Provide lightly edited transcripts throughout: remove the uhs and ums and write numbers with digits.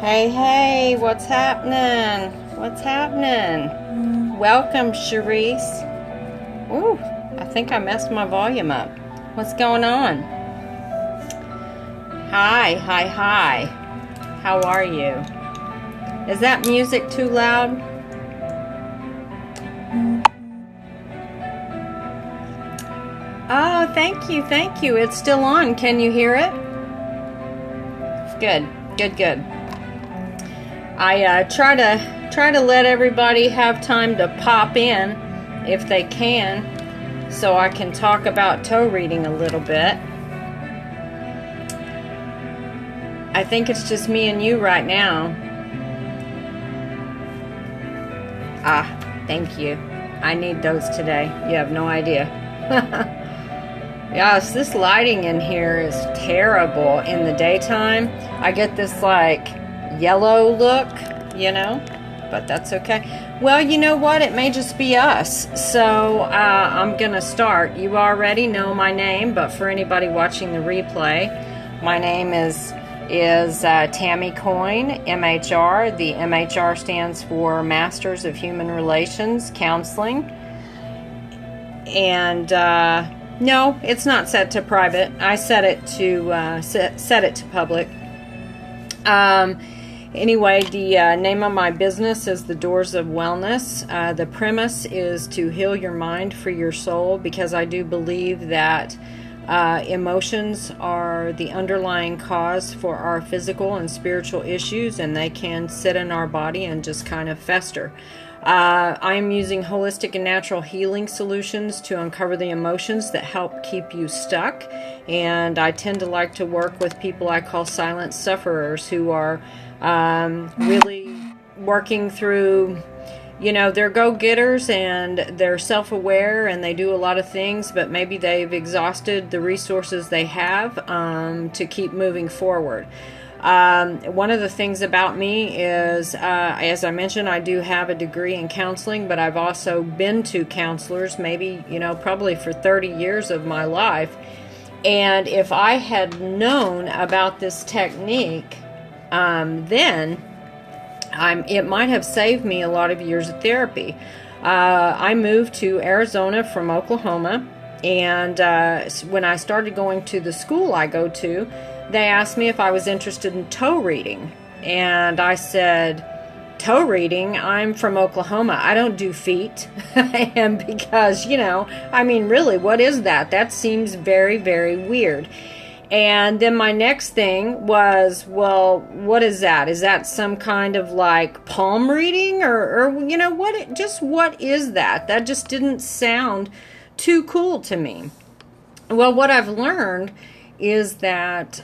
Hey, hey, what's happening? What's happening? Welcome, Sharice. Ooh, I think I messed my volume up. What's going on? Hi, hi, hi. How are you? Is that music too loud? Oh, thank you, thank you. It's still on. Can you hear it? Good, good, good. I try to let everybody have time to pop in if they can, so I can talk about toe reading a little bit. I think it's just me and you right now. Ah, thank you. I need those today. You have no idea. Yes, this lighting in here is terrible in the daytime. I get this like yellow look, but that's okay. Well, you know what? It may just be us. So I'm going to start. You already know my name, but for anybody watching the replay, my name is Tammy Coyne, MHR. The MHR stands for Masters of Human Relations Counseling. And no, it's not set to private. I set it to set it to public. Anyway, the name of my business is The Doors of Wellness. The premise is to heal your mind for your soul, because I do believe that emotions are the underlying cause for our physical and spiritual issues, and they can sit in our body and just kind of fester. I am using holistic and natural healing solutions to uncover the emotions that help keep you stuck, and I tend to like to work with people I call silent sufferers, who are really working through, they're go-getters and they're self-aware and they do a lot of things, but maybe they've exhausted the resources they have to keep moving forward. One of the things about me is, as I mentioned, I do have a degree in counseling, but I've also been to counselors maybe, probably for 30 years of my life. And if I had known about this technique, then it might have saved me a lot of years of therapy. I moved to Arizona from Oklahoma, and when I started going to the school I go to, they asked me if I was interested in toe reading. And I said, toe reading? I'm from Oklahoma. I don't do feet. And because, really, what is that? That seems very, very weird. And then my next thing was, well, what is that? Is that some kind of like palm reading or what is that? That just didn't sound too cool to me. Well, what I've learned is that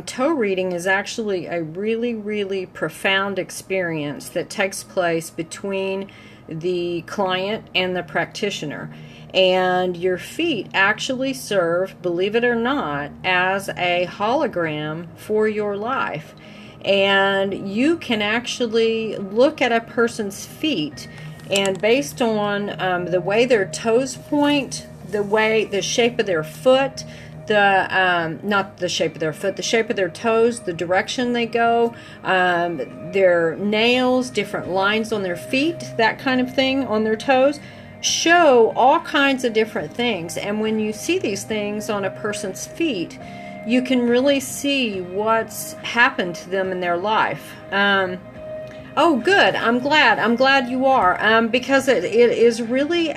toe reading is actually a really, really profound experience that takes place between the client and the practitioner. And your feet actually serve, believe it or not, as a hologram for your life. And you can actually look at a person's feet, and based on the way their toes point, the shape of their foot, not the shape of their foot, the shape of their toes, the direction they go, their nails, different lines on their feet, that kind of thing on their toes, show all kinds of different things. And when you see these things on a person's feet, you can really see what's happened to them in their life. Oh, good. I'm glad you are, because it is really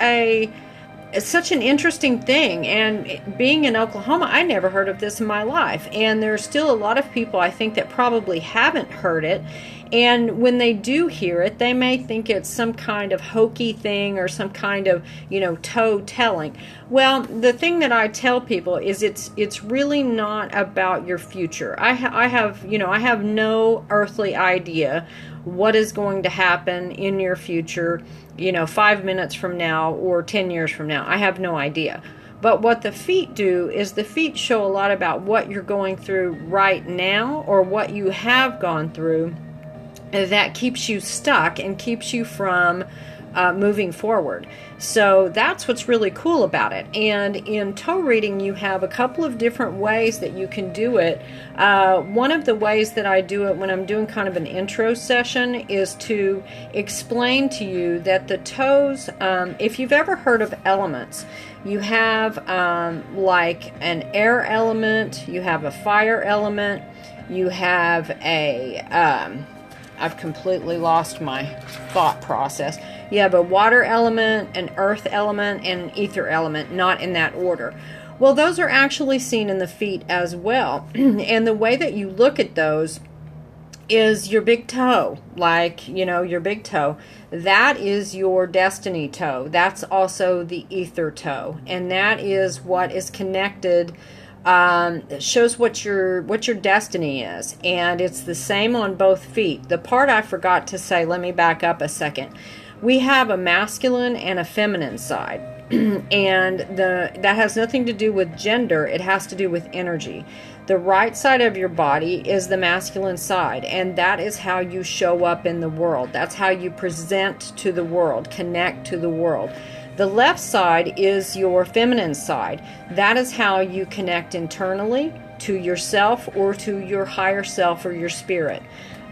it's such an interesting thing. And being in Oklahoma, I never heard of this in my life. And there's still a lot of people, I think, that probably haven't heard it. And when they do hear it, they may think it's some kind of hokey thing or some kind of, toe telling. Well, the thing that I tell people is it's really not about your future. I have no earthly idea what is going to happen in your future, 5 minutes from now or 10 years from now. I have no idea. But what the feet do is the feet show a lot about what you're going through right now, or what you have gone through, that keeps you stuck and keeps you from moving forward. So that's what's really cool about it. And in toe reading, you have a couple of different ways that you can do it. One of the ways that I do it when I'm doing kind of an intro session is to explain to you that the toes, if you've ever heard of elements, you have like an air element, you have a fire element, you have a, I've completely lost my thought process. You have a water element, an earth element, and an ether element, not in that order. Well, those are actually seen in the feet as well. And the way that you look at those is your big toe, like, you know, your big toe. That is your destiny toe. That's also the ether toe. And that is what is connected, it shows what your destiny is. And it's the same on both feet. The part I forgot to say, let me back up a second. We have a masculine and a feminine side. And that has nothing to do with gender. It has to do with energy. The right side of your body is the masculine side, and that is how you show up in the world. That's how you present to the world, connect to the world. The left side is your feminine side. That is how you connect internally to yourself or to your higher self or your spirit.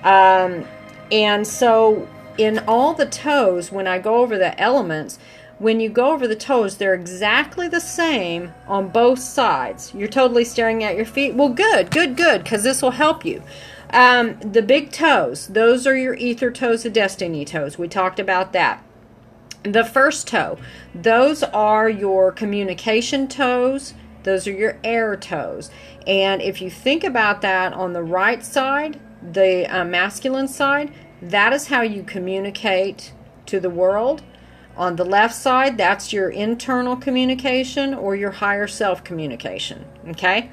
And so in all the toes, when I go over the elements, when you go over the toes, they're exactly the same on both sides. You're totally staring at your feet. Well, good, because this will help you. The big toes, those are your ether toes, the destiny toes. We talked about that. The first toe, those are your communication toes. Those are your air toes. And if you think about that on the right side, the masculine side, that is how you communicate to the world. On the left side, that's your internal communication or your higher self communication. Okay?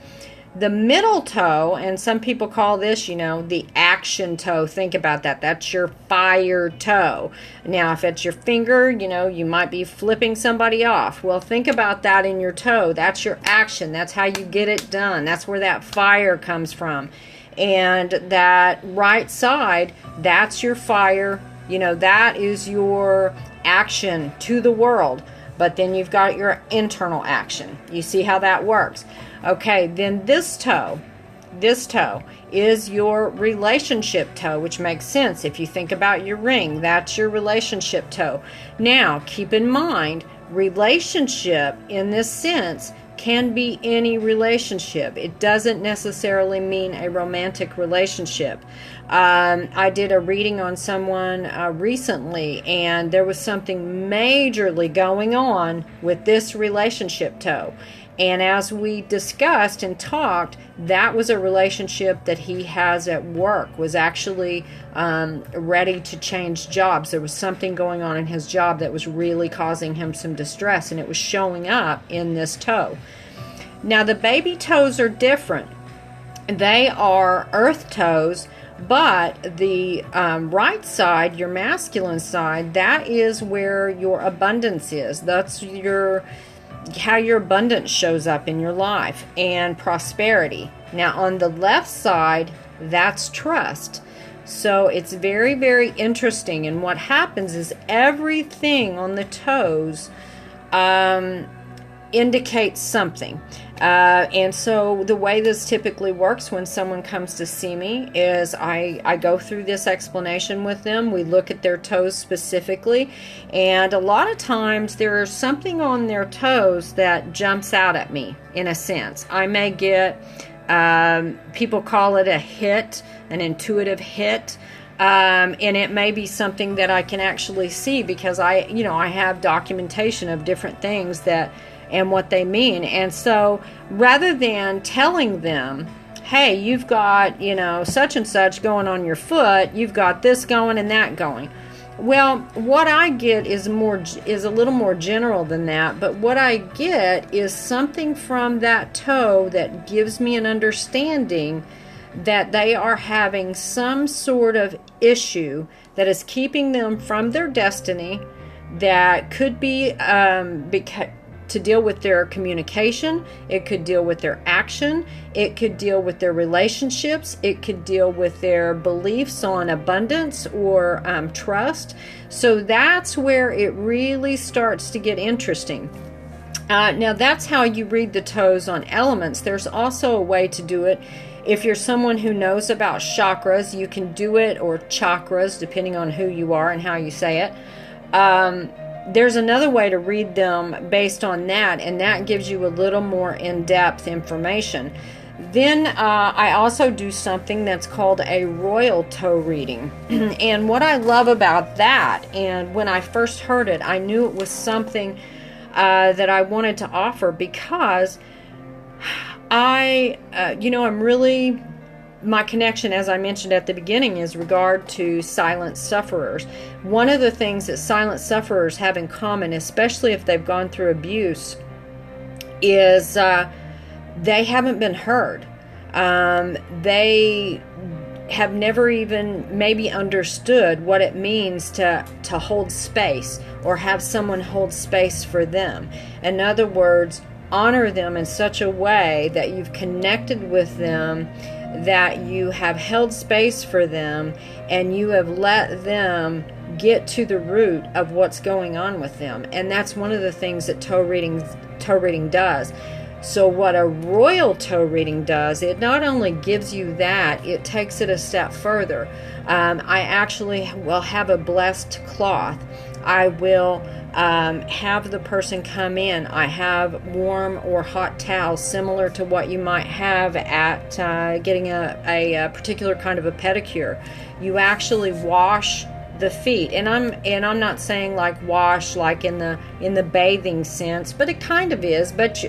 The middle toe, and some people call this, you know, the action toe. Think about that. That's your fire toe. Now, if it's your finger, you know, you might be flipping somebody off. Well, think about that in your toe. That's your action. That's how you get it done. That's where that fire comes from. And that right side, that's your fire. You know, that is your action to the world. But then you've got your internal action. You see how that works? Okay, then this toe is your relationship toe, which makes sense. If you think about your ring, that's your relationship toe. Now, keep in mind, relationship in this sense can be any relationship. It doesn't necessarily mean a romantic relationship. I did a reading on someone recently, and there was something majorly going on with this relationship toe. And as we discussed and talked, that was a relationship that he has at work, was actually ready to change jobs. There was something going on in his job that was really causing him some distress, and it was showing up in this toe. Now, the baby toes are different. They are earth toes, but the right side, your masculine side, that is where your abundance is. That's how your abundance shows up in your life, and prosperity. Now, on the left side, that's trust. So it's very, very interesting. And what happens is everything on the toes indicates something. And so the way this typically works when someone comes to see me is I go through this explanation with them. We look at their toes specifically, and a lot of times there's something on their toes that jumps out at me in a sense. I may get, people call it a hit, an intuitive hit. And it may be something that I can actually see because I have documentation of different things and what they mean. And so rather than telling them, hey, you've got, such and such going on your foot, you've got this going and that going. Well, what I get is a little more general than that, but what I get is something from that toe that gives me an understanding that they are having some sort of issue that is keeping them from their destiny, that could be to deal with their communication. It could deal with their action. It could deal with their relationships. It could deal with their beliefs on abundance or trust. So that's where it really starts to get interesting. Now that's how you read the toes on elements. There's also a way to do it. If you're someone who knows about chakras, you can do it, or chakras, depending on who you are and how you say it. There's another way to read them based on that, and that gives you a little more in-depth information. Then I also do something that's called a royal toe reading. And what I love about that, and when I first heard it, I knew it was something that I wanted to offer, because I'm really, my connection, as I mentioned at the beginning, is regard to silent sufferers. One of the things that silent sufferers have in common, especially if they've gone through abuse, is they haven't been heard. They have never even maybe understood what it means to hold space, or have someone hold space for them. In other words, honor them in such a way that you've connected with them, that you have held space for them, and you have let them get to the root of what's going on with them. And that's one of the things that toe reading does. So what a royal toe reading does, it not only gives you that, it takes it a step further. I actually will have a blessed cloth. I will have the person come in. I have warm or hot towels, similar to what you might have at getting a particular kind of a pedicure. You actually wash the feet, and I'm not saying like wash like in the bathing sense, but it kind of is, but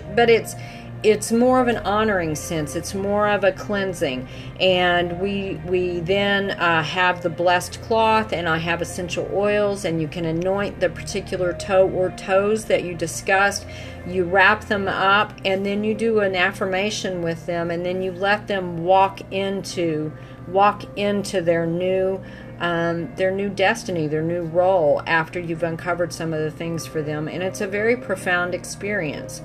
it's more of an honoring sense. It's more of a cleansing. And we then have the blessed cloth, and I have essential oils, and you can anoint the particular toe or toes that you discussed. You wrap them up, and then you do an affirmation with them, and then you let them walk into their new destiny, their new role, after you've uncovered some of the things for them. And it's a very profound experience.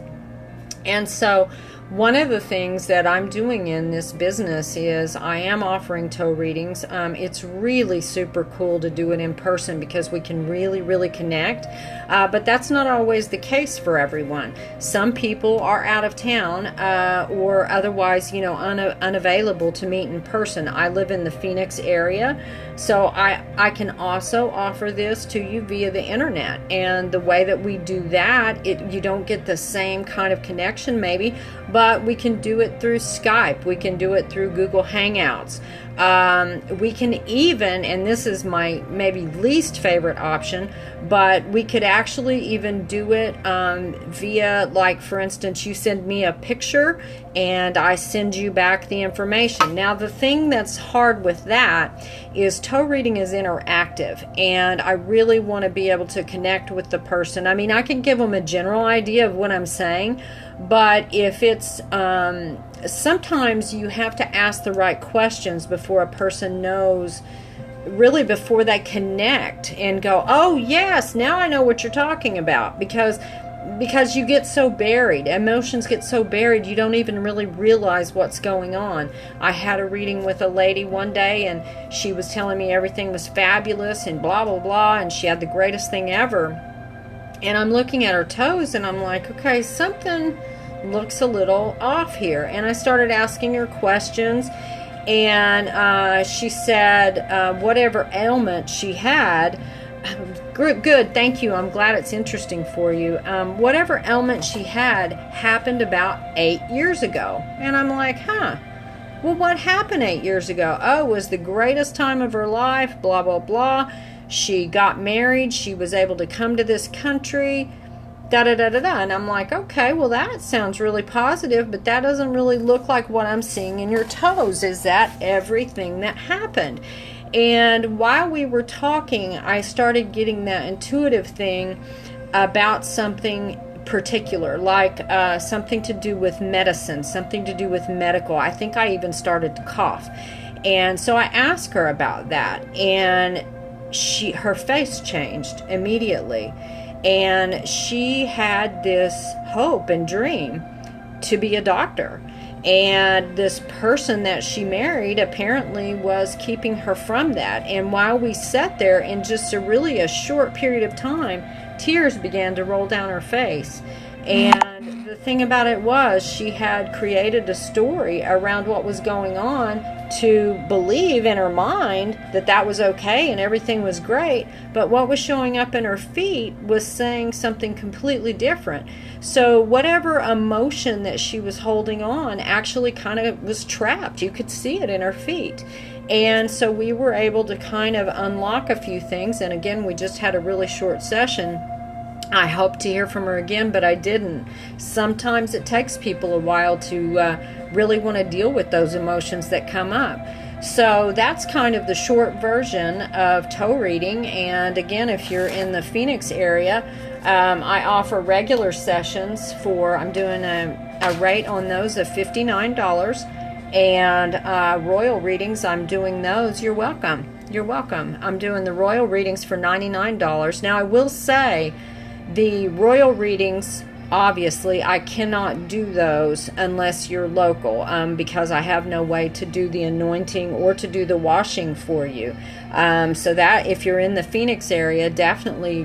And so one of the things that I'm doing in this business is I am offering toe readings. It's really super cool to do it in person, because we can really, really connect. But that's not always the case for everyone. Some people are out of town or otherwise, unavailable to meet in person. I live in the Phoenix area, so I can also offer this to you via the internet. And the way that we do that, you don't get the same kind of connection maybe, but we can do it through Skype. We can do it through Google Hangouts. We can even, and this is my maybe least favorite option, but we could actually even do it via, like, for instance, you send me a picture and I send you back the information. Now, the thing that's hard with that is toe reading is interactive, and I really want to be able to connect with the person. I mean, I can give them a general idea of what I'm saying, but if it's sometimes you have to ask the right questions before a person knows, really before they connect and go, oh yes, now I know what you're talking about, because you get so buried, emotions get so buried, you don't even really realize what's going on. I had a reading with a lady one day, and she was telling me everything was fabulous and blah blah blah, and she had the greatest thing ever. And I'm looking at her toes, and I'm like, okay, something looks a little off here. And I started asking her questions, and she said whatever ailment she had, good, thank you, I'm glad it's interesting for you, whatever ailment she had happened about 8 years ago. And I'm like, well, what happened 8 years ago? Oh, it was the greatest time of her life, blah blah blah. She got married, she was able to come to this country, da da da da da. And I'm like, okay, well, that sounds really positive, but that doesn't really look like what I'm seeing in your toes. Is that everything that happened? And while we were talking, I started getting that intuitive thing about something particular, like something to do with medicine, something to do with medical. I think I even started to cough. And so I asked her about that, and her face changed immediately. And she had this hope and dream to be a doctor. And this person that she married apparently was keeping her from that. And while we sat there in just a short period of time, tears began to roll down her face. And the thing about it was, she had created a story around what was going on to believe in her mind that that was okay and everything was great. But what was showing up in her feet was saying something completely different. So whatever emotion that she was holding on actually kind of was trapped. You could see it in her feet. And so we were able to kind of unlock a few things. And again, we just had a really short session. I hoped to hear from her again, but I didn't. Sometimes it takes people a while to really want to deal with those emotions that come up. So that's kind of the short version of toe reading. And again, if you're in the Phoenix area, I offer regular sessions I'm doing a rate on those of $59. And royal readings, I'm doing those. You're welcome. You're welcome. I'm doing the royal readings for $99. Now, I will say, the royal readings, obviously, I cannot do those unless you're local, because I have no way to do the anointing or to do the washing for you. So that if you're in the Phoenix area, definitely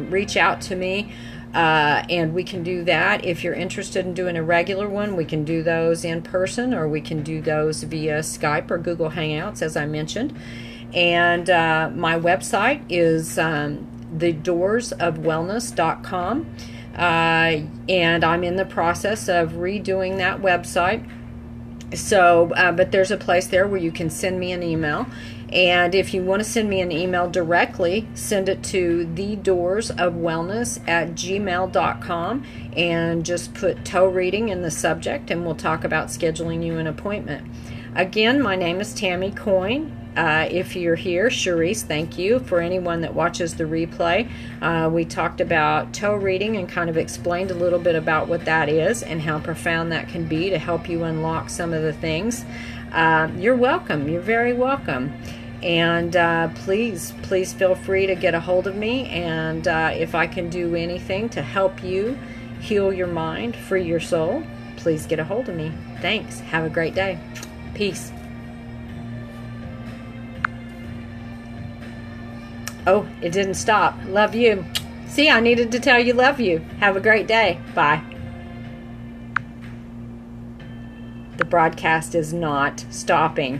reach out to me, and we can do that. If you're interested in doing a regular one, we can do those in person, or we can do those via Skype or Google Hangouts, as I mentioned. And my website is thedoorsofwellness.com, and I'm in the process of redoing that website. So, but there's a place there where you can send me an email. And if you want to send me an email directly, send it to thedoorsofwellness@gmail.com and just put toe reading in the subject, and we'll talk about scheduling you an appointment. Again, my name is Tammy Coyne. If you're here, Cherise, thank you. For anyone that watches the replay, we talked about toe reading and kind of explained a little bit about what that is and how profound that can be to help you unlock some of the things. You're welcome. You're very welcome. And please feel free to get a hold of me. And if I can do anything to help you heal your mind, free your soul, please get a hold of me. Thanks. Have a great day. Peace. Oh, it didn't stop. Love you. See, I needed to tell you love you. Have a great day. Bye. The broadcast is not stopping.